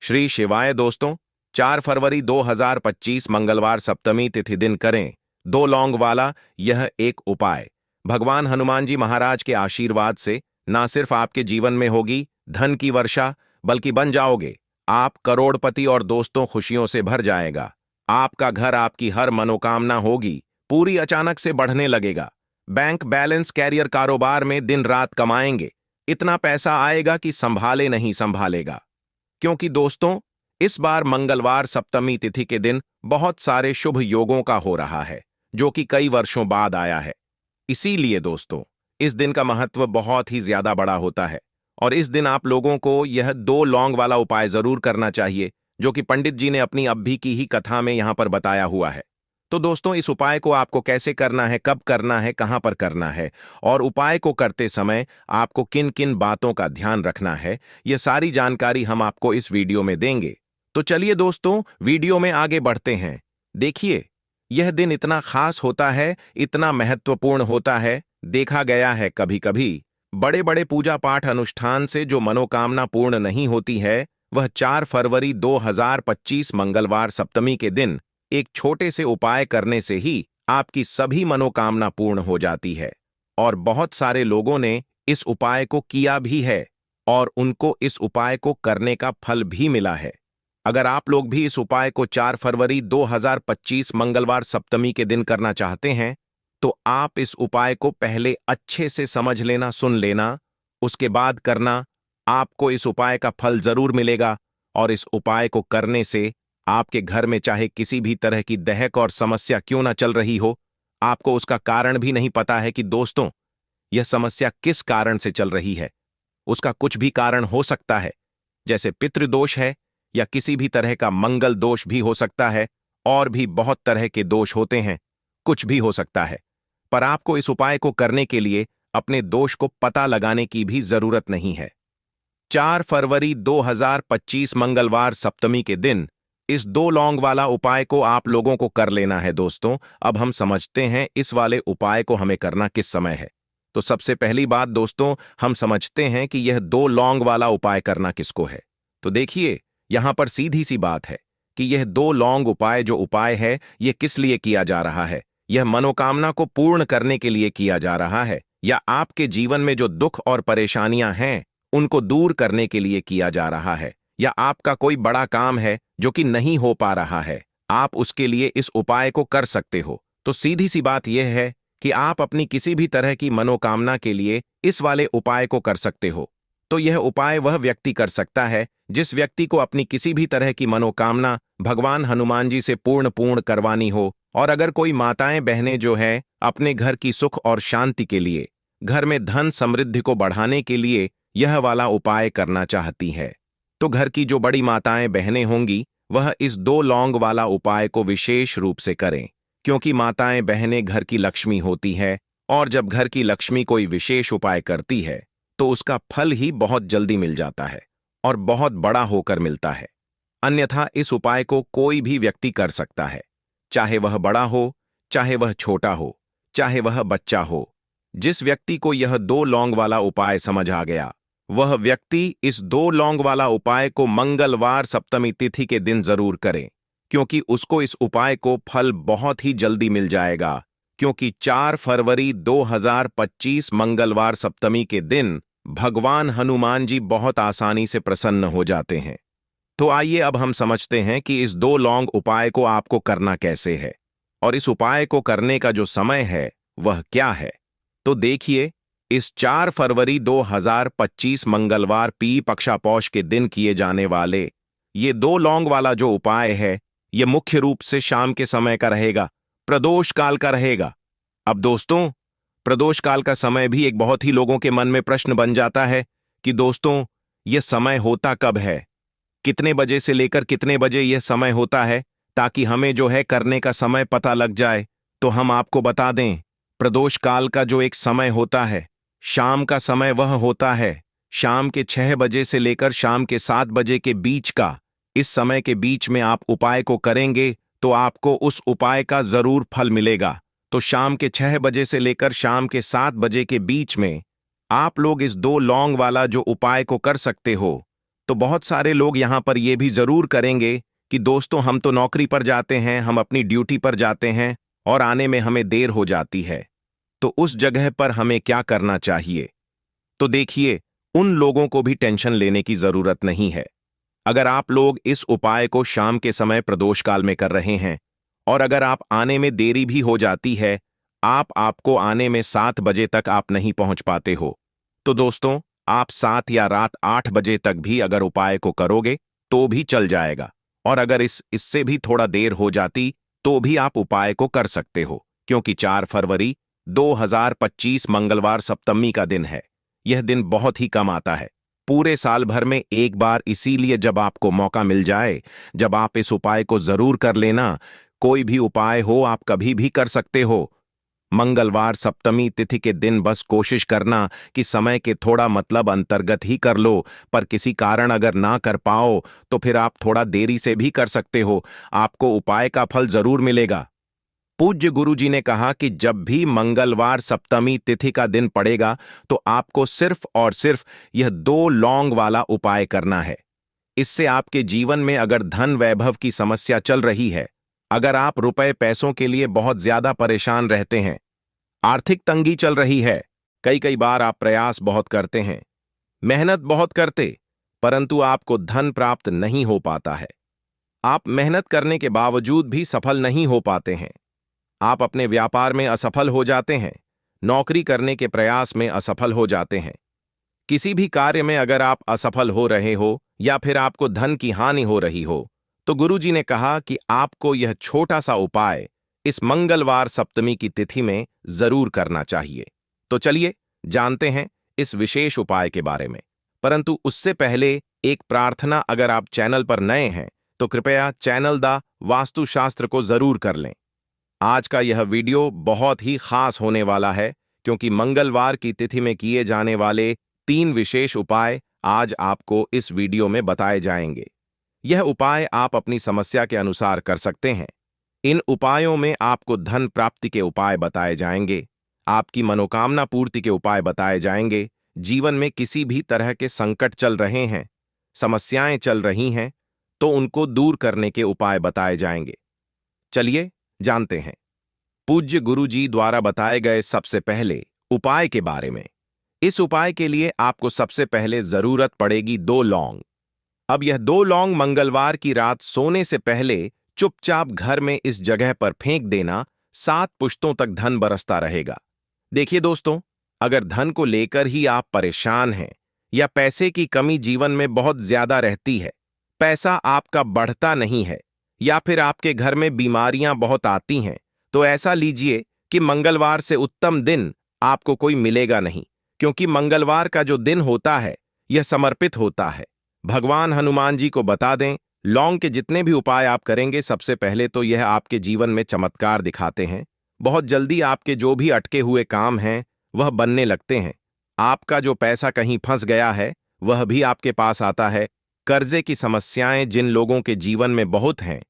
श्री शिवाय दोस्तों। 4 फरवरी 2025 मंगलवार सप्तमी तिथि दिन करें 2 लौंग वाला यह एक उपाय। भगवान हनुमान जी महाराज के आशीर्वाद से ना सिर्फ आपके जीवन में होगी धन की वर्षा, बल्कि बन जाओगे आप करोड़पति और दोस्तों खुशियों से भर जाएगा। आपका घर, आपकी हर मनोकामना होगी पूरी अचानक से बढ़ने लगेगा। बैंक बैलेंस, कैरियर, कारोबार में दिन रात कमाएंगे। इतना पैसा आएगा कि संभाले नहीं संभालेगा। क्योंकि दोस्तों, इस बार मंगलवार सप्तमी तिथि के दिन बहुत सारे शुभ योगों का हो रहा है, जो कि कई वर्षों बाद आया है। इसीलिए दोस्तों, इस दिन का महत्व बहुत ही ज्यादा बड़ा होता है और इस दिन आप लोगों को यह 2 लौंग वाला उपाय जरूर करना चाहिए, जो कि पंडित जी ने अपनी अभी की ही कथा में यहां पर बताया हुआ है। तो दोस्तों, इस उपाय को आपको कैसे करना है, कब करना है, कहां पर करना है और उपाय को करते समय आपको किन किन बातों का ध्यान रखना है, यह सारी जानकारी हम आपको इस वीडियो में देंगे। तो चलिए दोस्तों, वीडियो में आगे बढ़ते हैं। देखिए, यह दिन इतना खास होता है, इतना महत्वपूर्ण होता है। देखा गया है कभी कभी बड़े बड़े पूजा पाठ अनुष्ठान से जो मनोकामना पूर्ण नहीं होती है, वह 4 फरवरी 2025 मंगलवार सप्तमी के दिन एक छोटे से उपाय करने से ही आपकी सभी मनोकामना पूर्ण हो जाती है। और बहुत सारे लोगों ने इस उपाय को किया भी है और उनको इस उपाय को करने का फल भी मिला है। अगर आप लोग भी इस उपाय को 4 फरवरी 2025 मंगलवार सप्तमी के दिन करना चाहते हैं, तो आप इस उपाय को पहले अच्छे से समझ लेना, सुन लेना, उसके बाद करना। आपको इस उपाय का फल जरूर मिलेगा और इस उपाय को करने से आपके घर में चाहे किसी भी तरह की दहक और समस्या क्यों ना चल रही हो, आपको उसका कारण भी नहीं पता है कि दोस्तों यह समस्या किस कारण से चल रही है। उसका कुछ भी कारण हो सकता है, जैसे पितृदोष है या किसी भी तरह का मंगल दोष भी हो सकता है, और भी बहुत तरह के दोष होते हैं, कुछ भी हो सकता है। पर आपको इस उपाय को करने के लिए अपने दोष को पता लगाने की भी जरूरत नहीं है। 4 फरवरी 2025 मंगलवार सप्तमी के दिन इस 2 लौंग वाला उपाय को आप लोगों को कर लेना है। दोस्तों, अब हम समझते हैं इस वाले उपाय को हमें करना किस समय है। तो सबसे पहली बात दोस्तों, हम समझते हैं कि यह 2 लौंग वाला उपाय करना किसको है। तो देखिए, यहां पर सीधी सी बात है कि यह 2 लौंग उपाय जो उपाय है, यह किस लिए किया जा रहा है। यह मनोकामना को पूर्ण करने के लिए किया जा रहा है, या आपके जीवन में जो दुख और परेशानियां हैं उनको दूर करने के लिए किया जा रहा है, या आपका कोई बड़ा काम है जो कि नहीं हो पा रहा है, आप उसके लिए इस उपाय को कर सकते हो। तो सीधी सी बात यह है कि आप अपनी किसी भी तरह की मनोकामना के लिए इस वाले उपाय को कर सकते हो। तो यह उपाय वह व्यक्ति कर सकता है जिस व्यक्ति को अपनी किसी भी तरह की मनोकामना भगवान हनुमान जी से पूर्ण करवानी हो। और अगर कोई माताएं बहनें जो है अपने घर की सुख और शांति के लिए, घर में धन समृद्धि को बढ़ाने के लिए यह वाला उपाय करना चाहती है, तो घर की जो बड़ी माताएं बहनें होंगी वह इस 2 लौंग वाला उपाय को विशेष रूप से करें। क्योंकि माताएं बहनें घर की लक्ष्मी होती है, और जब घर की लक्ष्मी कोई विशेष उपाय करती है तो उसका फल ही बहुत जल्दी मिल जाता है और बहुत बड़ा होकर मिलता है। अन्यथा इस उपाय को कोई भी व्यक्ति कर सकता है, चाहे वह बड़ा हो, चाहे वह छोटा हो, चाहे वह बच्चा हो। जिस व्यक्ति को यह 2 लौंग वाला उपाय समझ आ गया, वह व्यक्ति इस 2 लौंग वाला उपाय को मंगलवार सप्तमी तिथि के दिन जरूर करे, क्योंकि उसको इस उपाय को फल बहुत ही जल्दी मिल जाएगा। क्योंकि 4 फरवरी 2025 मंगलवार सप्तमी के दिन भगवान हनुमान जी बहुत आसानी से प्रसन्न हो जाते हैं। तो आइए अब हम समझते हैं कि इस 2 लौंग उपाय को आपको करना कैसे है और इस उपाय को करने का जो समय है वह क्या है। तो देखिए, इस 4 फरवरी 2025 मंगलवार पी पक्षा पौष के दिन किए जाने वाले ये 2 लौंग वाला जो उपाय है, ये मुख्य रूप से शाम के समय का रहेगा, प्रदोष काल का रहेगा। अब दोस्तों, प्रदोष काल का समय भी एक बहुत ही लोगों के मन में प्रश्न बन जाता है कि दोस्तों यह समय होता कब है, कितने बजे से लेकर कितने बजे यह समय होता है, ताकि हमें जो है करने का समय पता लग जाए। तो हम आपको बता दें, प्रदोष काल का जो एक समय होता है, शाम का समय वह होता है शाम के 6 बजे से लेकर शाम के 7 बजे के बीच का। इस समय के बीच में आप उपाय को करेंगे तो आपको उस उपाय का जरूर फल मिलेगा। तो शाम के 6 बजे से लेकर शाम के 7 बजे के बीच में आप लोग इस 2 लौंग वाला जो उपाय को कर सकते हो। तो बहुत सारे लोग यहाँ पर ये भी जरूर करेंगे कि दोस्तों हम तो नौकरी पर जाते हैं, हम अपनी ड्यूटी पर जाते हैं और आने में हमें देर हो जाती है, तो उस जगह पर हमें क्या करना चाहिए। तो देखिए, उन लोगों को भी टेंशन लेने की जरूरत नहीं है। अगर आप लोग इस उपाय को शाम के समय प्रदोष काल में कर रहे हैं और अगर आप आने में देरी भी हो जाती है, आपको आने में 7 बजे तक आप नहीं पहुंच पाते हो, तो दोस्तों आप 7 या रात 8 बजे तक भी अगर उपाय को करोगे तो भी चल जाएगा। और अगर इससे भी थोड़ा देर हो जाती तो भी आप उपाय को कर सकते हो, क्योंकि 4 फरवरी 2025 मंगलवार सप्तमी का दिन है। यह दिन बहुत ही कम आता है, पूरे साल भर में एक बार, इसीलिए जब आपको मौका मिल जाए, जब आप इस उपाय को जरूर कर लेना। कोई भी उपाय हो आप कभी भी कर सकते हो। मंगलवार सप्तमी तिथि के दिन बस कोशिश करना कि समय के थोड़ा मतलब अंतर्गत ही कर लो, पर किसी कारण अगर ना कर पाओ तो फिर आप थोड़ा देरी से भी कर सकते हो, आपको उपाय का फल जरूर मिलेगा। पूज्य गुरुजी ने कहा कि जब भी मंगलवार सप्तमी तिथि का दिन पड़ेगा तो आपको सिर्फ और सिर्फ यह 2 लौंग वाला उपाय करना है। इससे आपके जीवन में अगर धन वैभव की समस्या चल रही है, अगर आप रुपए पैसों के लिए बहुत ज्यादा परेशान रहते हैं, आर्थिक तंगी चल रही है, कई कई बार आप प्रयास बहुत करते हैं, मेहनत बहुत करते, परंतु आपको धन प्राप्त नहीं हो पाता है, आप मेहनत करने के बावजूद भी सफल नहीं हो पाते हैं, आप अपने व्यापार में असफल हो जाते हैं, नौकरी करने के प्रयास में असफल हो जाते हैं, किसी भी कार्य में अगर आप असफल हो रहे हो या फिर आपको धन की हानि हो रही हो, तो गुरुजी ने कहा कि आपको यह छोटा सा उपाय इस मंगलवार सप्तमी की तिथि में जरूर करना चाहिए। तो चलिए जानते हैं इस विशेष उपाय के बारे में, परंतु उससे पहले एक प्रार्थना, अगर आप चैनल पर नए हैं तो कृपया चैनल द वास्तुशास्त्र को जरूर कर लें। आज का यह वीडियो बहुत ही खास होने वाला है, क्योंकि मंगलवार की तिथि में किए जाने वाले 3 विशेष उपाय आज आपको इस वीडियो में बताए जाएंगे। यह उपाय आप अपनी समस्या के अनुसार कर सकते हैं। इन उपायों में आपको धन प्राप्ति के उपाय बताए जाएंगे, आपकी मनोकामना पूर्ति के उपाय बताए जाएंगे, जीवन में किसी भी तरह के संकट चल रहे हैं, समस्याएं चल रही हैं, तो उनको दूर करने के उपाय बताए जाएंगे। चलिए जानते हैं पूज्य गुरुजी द्वारा बताए गए सबसे पहले उपाय के बारे में। इस उपाय के लिए आपको सबसे पहले जरूरत पड़ेगी 2 लौंग। अब यह 2 लौंग मंगलवार की रात सोने से पहले चुपचाप घर में इस जगह पर फेंक देना, 7 पुश्तों तक धन बरसता रहेगा। देखिए दोस्तों, अगर धन को लेकर ही आप परेशान हैं या पैसे की कमी जीवन में बहुत ज्यादा रहती है, पैसा आपका बढ़ता नहीं है, या फिर आपके घर में बीमारियां बहुत आती हैं, तो ऐसा लीजिए कि मंगलवार से उत्तम दिन आपको कोई मिलेगा नहीं, क्योंकि मंगलवार का जो दिन होता है यह समर्पित होता है भगवान हनुमान जी को। बता दें, लौंग के जितने भी उपाय आप करेंगे, सबसे पहले तो यह आपके जीवन में चमत्कार दिखाते हैं। बहुत जल्दी आपके जो भी अटके हुए काम हैं वह बनने लगते हैं। आपका जो पैसा कहीं फंस गया है वह भी आपके पास आता है। कर्जे की समस्याएं जिन लोगों के जीवन में बहुत हैं,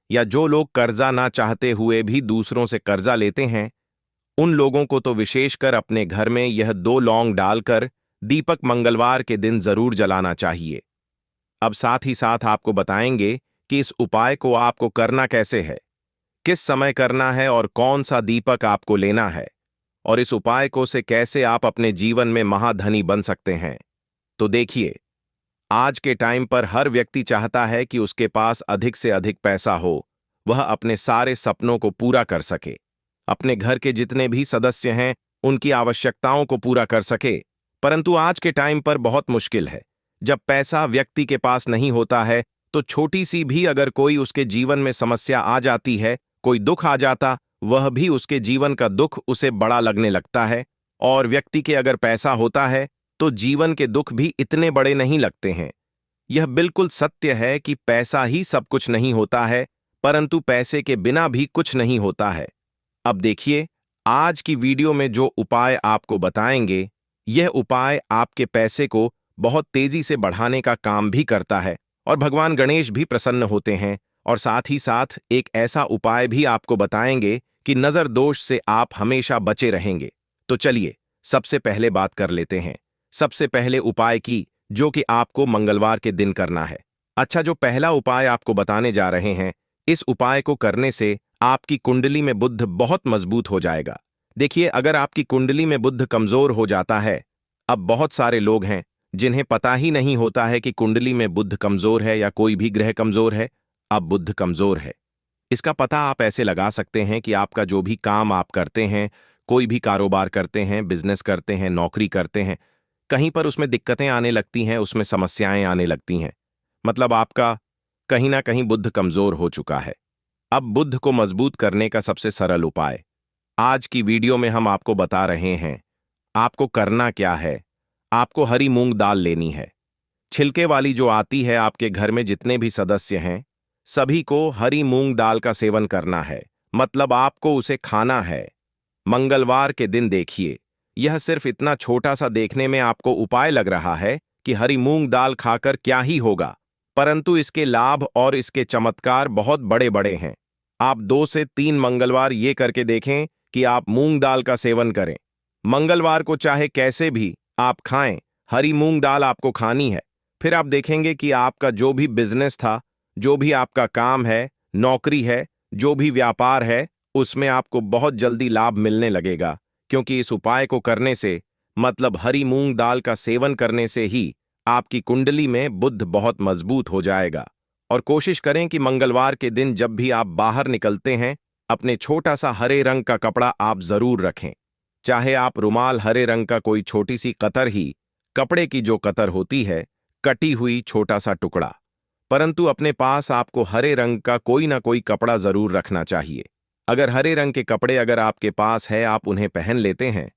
या जो लोग कर्जा ना चाहते हुए भी दूसरों से कर्जा लेते हैं, उन लोगों को तो विशेषकर अपने घर में यह 2 लौंग डालकर दीपक मंगलवार के दिन जरूर जलाना चाहिए। अब साथ ही साथ आपको बताएंगे कि इस उपाय को आपको करना कैसे है, किस समय करना है और कौन सा दीपक आपको लेना है, और इस उपाय को से कैसे आप अपने जीवन में महाधनी बन सकते हैं। तो देखिए, आज के टाइम पर हर व्यक्ति चाहता है कि उसके पास अधिक से अधिक पैसा हो, वह अपने सारे सपनों को पूरा कर सके, अपने घर के जितने भी सदस्य हैं उनकी आवश्यकताओं को पूरा कर सके। परंतु आज के टाइम पर बहुत मुश्किल है। जब पैसा व्यक्ति के पास नहीं होता है तो छोटी सी भी अगर कोई उसके जीवन में समस्या आ जाती है, कोई दुख आ जाता, वह भी उसके जीवन का दुख उसे बड़ा लगने लगता है। और व्यक्ति के अगर पैसा होता है तो जीवन के दुख भी इतने बड़े नहीं लगते हैं। यह बिल्कुल सत्य है कि पैसा ही सब कुछ नहीं होता है, परंतु पैसे के बिना भी कुछ नहीं होता है। अब देखिए, आज की वीडियो में जो उपाय आपको बताएंगे, यह उपाय आपके पैसे को बहुत तेजी से बढ़ाने का काम भी करता है, और भगवान गणेश भी प्रसन्न होते हैं। और साथ ही साथ एक ऐसा उपाय भी आपको बताएंगे कि नजर दोष से आप हमेशा बचे रहेंगे। तो चलिए सबसे पहले बात कर लेते हैं। सबसे पहले उपाय की जो कि आपको मंगलवार के दिन करना है। अच्छा, जो पहला उपाय आपको बताने जा रहे हैं, इस उपाय को करने से आपकी कुंडली में बुध बहुत मजबूत हो जाएगा। देखिए, अगर आपकी कुंडली में बुध कमजोर हो जाता है, अब बहुत सारे लोग हैं जिन्हें पता ही नहीं होता है कि कुंडली में बुध कमजोर है या कोई भी ग्रह कमजोर है। अब बुध कमजोर है, इसका पता आप ऐसे लगा सकते हैं कि आपका जो भी काम आप करते हैं, कोई भी कारोबार करते हैं, बिजनेस करते हैं, नौकरी करते हैं, कहीं पर उसमें दिक्कतें आने लगती हैं, उसमें समस्याएं आने लगती हैं। मतलब आपका कहीं ना कहीं बुध कमजोर हो चुका है। अब बुध को मजबूत करने का सबसे सरल उपाय आज की वीडियो में हम आपको बता रहे हैं। आपको करना क्या है? आपको हरी मूंग दाल लेनी है, छिलके वाली जो आती है। आपके घर में जितने भी सदस्य हैं, सभी को हरी मूंग दाल का सेवन करना है, मतलब आपको उसे खाना है मंगलवार के दिन। देखिए, यह सिर्फ इतना छोटा सा देखने में आपको उपाय लग रहा है कि हरी मूंग दाल खाकर क्या ही होगा, परंतु इसके लाभ और इसके चमत्कार बहुत बड़े बड़े हैं। आप 2 से 3 मंगलवार ये करके देखें कि आप मूंग दाल का सेवन करें। मंगलवार को चाहे कैसे भी आप खाएं, हरी मूंग दाल आपको खानी है। फिर आप देखेंगे कि आपका जो भी बिजनेस था, जो भी आपका काम है, नौकरी है, जो भी व्यापार है, उसमें आपको बहुत जल्दी लाभ मिलने लगेगा। क्योंकि इस उपाय को करने से, मतलब हरी मूंग दाल का सेवन करने से ही आपकी कुंडली में बुध बहुत मजबूत हो जाएगा। और कोशिश करें कि मंगलवार के दिन जब भी आप बाहर निकलते हैं, अपने छोटा सा हरे रंग का कपड़ा आप जरूर रखें। चाहे आप रुमाल हरे रंग का कोई छोटी सी कतर ही, कपड़े की जो कतर होती है, कटी हुई छोटा सा टुकड़ा, परंतु अपने पास आपको हरे रंग का कोई ना कोई कपड़ा जरूर रखना चाहिए। अगर हरे रंग के कपड़े अगर आपके पास है, आप उन्हें पहन लेते हैं,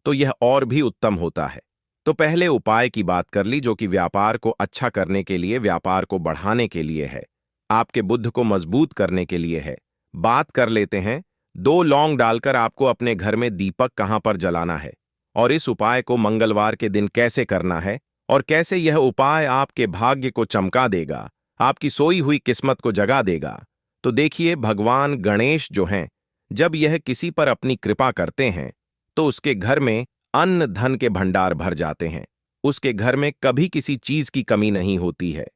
तो यह और भी उत्तम होता है। तो पहले उपाय की बात कर ली, जो कि व्यापार को अच्छा करने के लिए, व्यापार को बढ़ाने के लिए है, आपके बुद्ध को मजबूत करने के लिए है। बात कर लेते हैं 2 लौंग डालकर आपको अपने घर में दीपक कहां पर जलाना है, और इस उपाय को मंगलवार के दिन कैसे करना है, और कैसे यह उपाय आपके भाग्य को चमका देगा, आपकी सोई हुई किस्मत को जगा देगा। तो देखिए, भगवान गणेश जो हैं, जब यह किसी पर अपनी कृपा करते हैं, तो उसके घर में अन्न धन के भंडार भर जाते हैं। उसके घर में कभी किसी चीज की कमी नहीं होती है।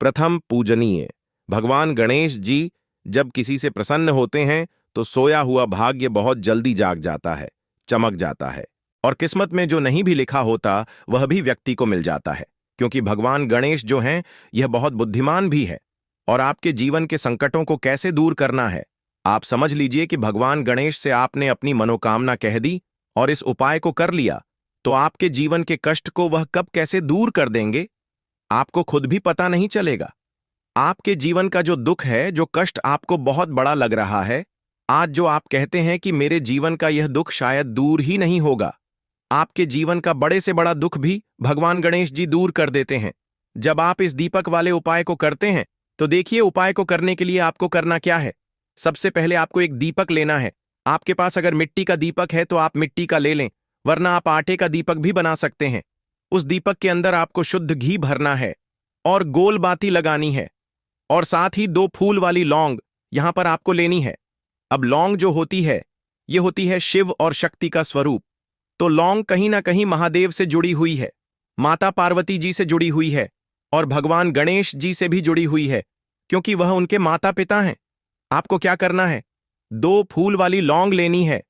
प्रथम पूजनीय भगवान गणेश जी जब किसी से प्रसन्न होते हैं, तो सोया हुआ भाग्य बहुत जल्दी जाग जाता है, चमक जाता है, और किस्मत में जो नहीं भी लिखा होता वह भी व्यक्ति को मिल जाता है। क्योंकि भगवान गणेश जो हैं, यह बहुत बुद्धिमान भी है। और आपके जीवन के संकटों को कैसे दूर करना है, आप समझ लीजिए कि भगवान गणेश से आपने अपनी मनोकामना कह दी और इस उपाय को कर लिया, तो आपके जीवन के कष्ट को वह कब कैसे दूर कर देंगे, आपको खुद भी पता नहीं चलेगा। आपके जीवन का जो दुख है, जो कष्ट आपको बहुत बड़ा लग रहा है, आज जो आप कहते हैं कि मेरे जीवन का यह दुख शायद दूर ही नहीं होगा, आपके जीवन का बड़े से बड़ा दुख भी भगवान गणेश जी दूर कर देते हैं जब आप इस दीपक वाले उपाय को करते हैं। तो देखिए, उपाय को करने के लिए आपको करना क्या है। सबसे पहले आपको एक दीपक लेना है। आपके पास अगर मिट्टी का दीपक है तो आप मिट्टी का ले लें, वरना आप आटे का दीपक भी बना सकते हैं। उस दीपक के अंदर आपको शुद्ध घी भरना है और गोल बाती लगानी है, और साथ ही 2 फूल वाली लौंग यहां पर आपको लेनी है। अब लौंग जो होती है, ये होती है शिव और शक्ति का स्वरूप। तो लौंग कहीं ना कहीं महादेव से जुड़ी हुई है, माता पार्वती जी से जुड़ी हुई है, और भगवान गणेश जी से भी जुड़ी हुई है, क्योंकि वह उनके माता पिता हैं। आपको क्या करना है, 2 फूल वाली लौंग लेनी है।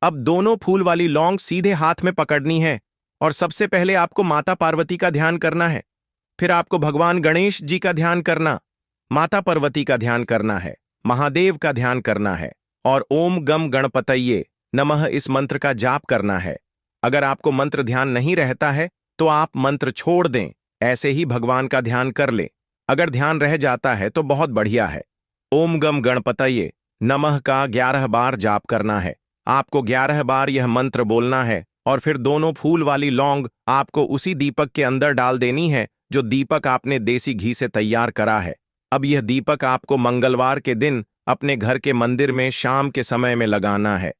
अब दोनों फूल वाली लौंग सीधे हाथ में पकड़नी है, और सबसे पहले आपको माता पार्वती का ध्यान करना है। फिर आपको भगवान गणेश जी का ध्यान करना, माता पार्वती का ध्यान करना है, महादेव का ध्यान करना है, और ओम गम गणपतये नमः इस मंत्र का जाप करना है। अगर आपको मंत्र ध्यान नहीं रहता है तो आप मंत्र छोड़ दें, ऐसे ही भगवान का ध्यान कर ले। अगर ध्यान रह जाता है तो बहुत बढ़िया है। ओम गम गणपतये नमः का 11 बार जाप करना है। आपको 11 बार यह मंत्र बोलना है, और फिर दोनों फूल वाली लौंग आपको उसी दीपक के अंदर डाल देनी है, जो दीपक आपने देसी घी से तैयार करा है। अब यह दीपक आपको मंगलवार के दिन अपने घर के मंदिर में शाम के समय में लगाना है।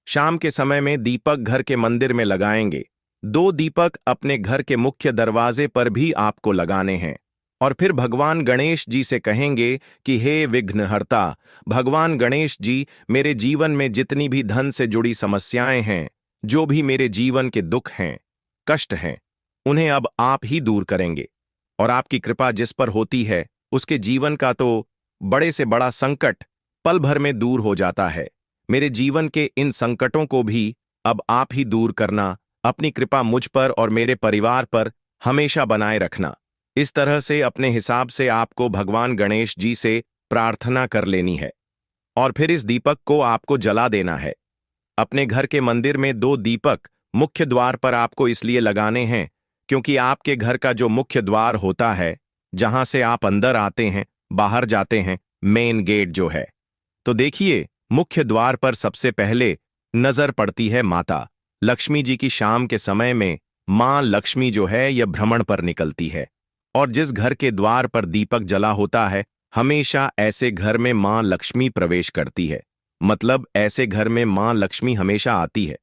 शाम के समय में दीपक घर के मंदिर में लगाएंगे। 2 दीपक अपने घर के मुख्य दरवाजे पर भी आपको लगाने हैं, और फिर भगवान गणेश जी से कहेंगे कि हे विघ्नहर्ता, भगवान गणेश जी, मेरे जीवन में जितनी भी धन से जुड़ी समस्याएं हैं, जो भी मेरे जीवन के दुख हैं, कष्ट हैं, उन्हें अब आप ही दूर करेंगे। और आपकी कृपा जिस पर होती है उसके जीवन का तो बड़े से बड़ा संकट पल भर में दूर हो जाता है। मेरे जीवन के इन संकटों को भी अब आप ही दूर करना, अपनी कृपा मुझ पर और मेरे परिवार पर हमेशा बनाए रखना। इस तरह से अपने हिसाब से आपको भगवान गणेश जी से प्रार्थना कर लेनी है और फिर इस दीपक को आपको जला देना है। अपने घर के मंदिर में 2 दीपक मुख्य द्वार पर आपको इसलिए लगाने हैं क्योंकि आपके घर का जो मुख्य द्वार होता है, जहां से आप अंदर आते हैं, बाहर जाते हैं, मेन गेट जो है, तो देखिए मुख्य द्वार पर सबसे पहले नजर पड़ती है माता लक्ष्मी जी की। शाम के समय में मां लक्ष्मी जो है यह भ्रमण पर निकलती है और जिस घर के द्वार पर दीपक जला होता है, हमेशा ऐसे घर में मां लक्ष्मी प्रवेश करती है। मतलब ऐसे घर में मां लक्ष्मी हमेशा आती है।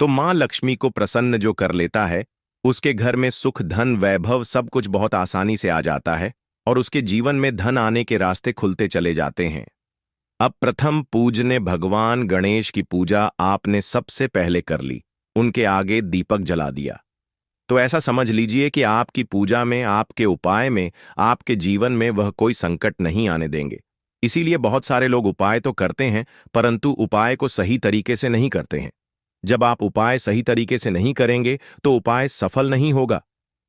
तो मां लक्ष्मी को प्रसन्न जो कर लेता है, उसके घर में सुख धन वैभव सब कुछ बहुत आसानी से आ जाता है और उसके जीवन में धन आने के रास्ते खुलते चले जाते हैं। अब प्रथम पूजने भगवान गणेश की पूजा आपने सबसे पहले कर ली, उनके आगे दीपक जला दिया। तो ऐसा समझ लीजिए कि आपकी पूजा में, आपके उपाय में, आपके जीवन में वह कोई संकट नहीं आने देंगे। इसीलिए बहुत सारे लोग उपाय तो करते हैं परंतु उपाय को सही तरीके से नहीं करते हैं। जब आप उपाय सही तरीके से नहीं करेंगे तो उपाय सफल नहीं होगा।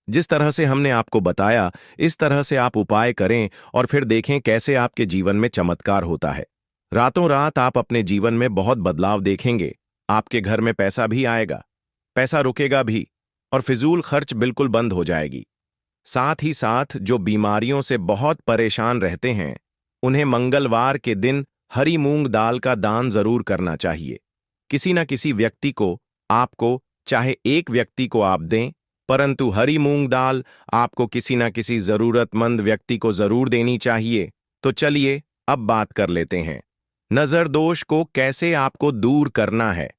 जिस तरह से हमने आपको बताया, इस तरह से आप उपाय करें और फिर देखें कैसे आपके जीवन में चमत्कार होता है। रातों रात आप अपने जीवन में बहुत बदलाव देखेंगे। आपके घर में पैसा भी आएगा, पैसा रुकेगा भी और फिजूल खर्च बिल्कुल बंद हो जाएगी। साथ ही साथ जो बीमारियों से बहुत परेशान रहते हैं, उन्हें मंगलवार के दिन हरी मूंग दाल का दान जरूर करना चाहिए। किसी न किसी व्यक्ति को, आपको चाहे एक व्यक्ति को आप दें, परंतु हरी मूंग दाल आपको किसी न किसी जरूरतमंद व्यक्ति को जरूर देनी चाहिए। तो चलिए अब बात कर लेते हैं नजर दोष को कैसे आपको दूर करना है।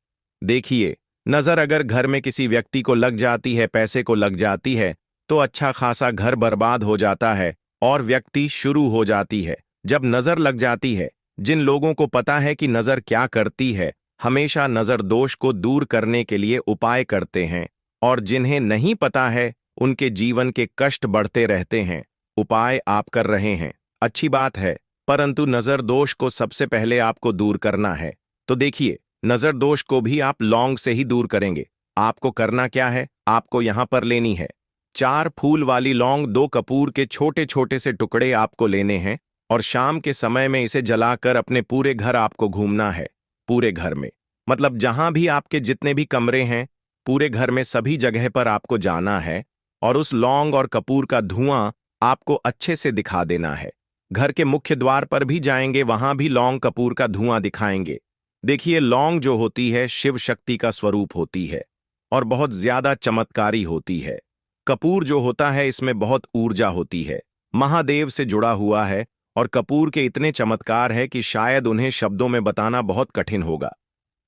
देखिए, नजर अगर घर में किसी व्यक्ति को लग जाती है, पैसे को लग जाती है, तो अच्छा खासा घर बर्बाद हो जाता है और व्यक्ति शुरू हो जाती है। जब नजर लग जाती है, जिन लोगों को पता है कि नजर क्या करती है, हमेशा नजर दोष को दूर करने के लिए उपाय करते हैं और जिन्हें नहीं पता है, उनके जीवन के कष्ट बढ़ते रहते हैं। उपाय आप कर रहे हैं, अच्छी बात है, परंतु नजर दोष को सबसे पहले आपको दूर करना है। तो देखिए, नजर दोष को भी आप लौंग से ही दूर करेंगे। आपको करना क्या है, आपको यहां पर लेनी है 4 फूल वाली लौंग, 2 कपूर के छोटे छोटे से टुकड़े आपको लेने हैं और शाम के समय में इसे जलाकर अपने पूरे घर आपको घूमना है। पूरे घर में, मतलब जहां भी आपके जितने भी कमरे हैं, पूरे घर में सभी जगह पर आपको जाना है और उस लौंग और कपूर का धुआं आपको अच्छे से दिखा देना है। घर के मुख्य द्वार पर भी जाएंगे, वहां भी लौंग कपूर का धुआं दिखाएंगे। देखिए, लौंग जो होती है शिव शक्ति का स्वरूप होती है और बहुत ज्यादा चमत्कारी होती है। कपूर जो होता है इसमें बहुत ऊर्जा होती है, महादेव से जुड़ा हुआ है और कपूर के इतने चमत्कार है कि शायद उन्हें शब्दों में बताना बहुत कठिन होगा।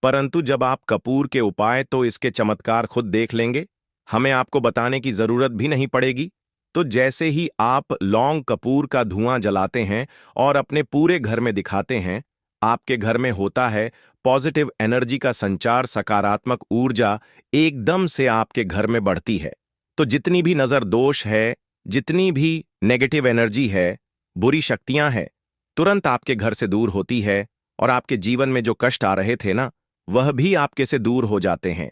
परंतु जब आप कपूर के उपाय, तो इसके चमत्कार खुद देख लेंगे, हमें आपको बताने की जरूरत भी नहीं पड़ेगी। तो जैसे ही आप लौंग कपूर का धुआं जलाते हैं और अपने पूरे घर में दिखाते हैं, आपके घर में होता है पॉजिटिव एनर्जी का संचार, सकारात्मक ऊर्जा एकदम से आपके घर में बढ़ती है। तो जितनी भी नजर दोष है, जितनी भी नेगेटिव एनर्जी है, बुरी शक्तियां हैं, तुरंत आपके घर से दूर होती है और आपके जीवन में जो कष्ट आ रहे थे ना, वह भी आपके से दूर हो जाते हैं।